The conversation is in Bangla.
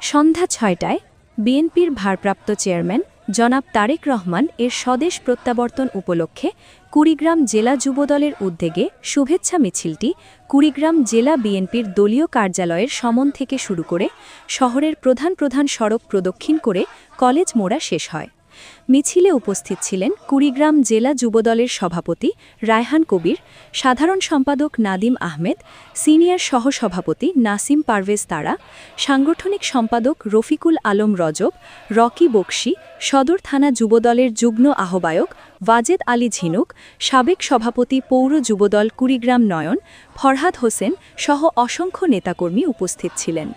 সন্ধ্যা ৬টায় বিএনপির ভারপ্রাপ্ত চেয়ারম্যান জনাব তারেক রহমান এর স্বদেশ প্রত্যাবর্তন উপলক্ষে কুড়িগ্রাম জেলা যুবদলের উদ্যোগে শুভেচ্ছা মিছিলটি কুড়িগ্রাম জেলা বিএনপির দলীয় কার্যালয়ের সমন থেকে শুরু করে শহরের প্রধান প্রধান সড়ক প্রদক্ষিণ করে কলেজ মোড়া শেষ হয়। মিছিলে উপস্থিত ছিলেন কুড়িগ্রাম জেলা যুবদলের সভাপতি রায়হান কবির, সাধারণ সম্পাদক নাদিম আহমেদ, সিনিয়র সহসভাপতি নাসিম পারভেজ তারা, সাংগঠনিক সম্পাদক রফিকুল আলম রজব, রকি বকশী, সদর থানা যুবদলের যুগ্ম আহ্বায়ক ওয়াজেদ আলী ঝিনুক, সাবেক সভাপতি পৌর যুবদল কুড়িগ্রাম নয়ন, ফরহাদ হোসেন সহ অসংখ্য নেতাকর্মী উপস্থিত ছিলেন।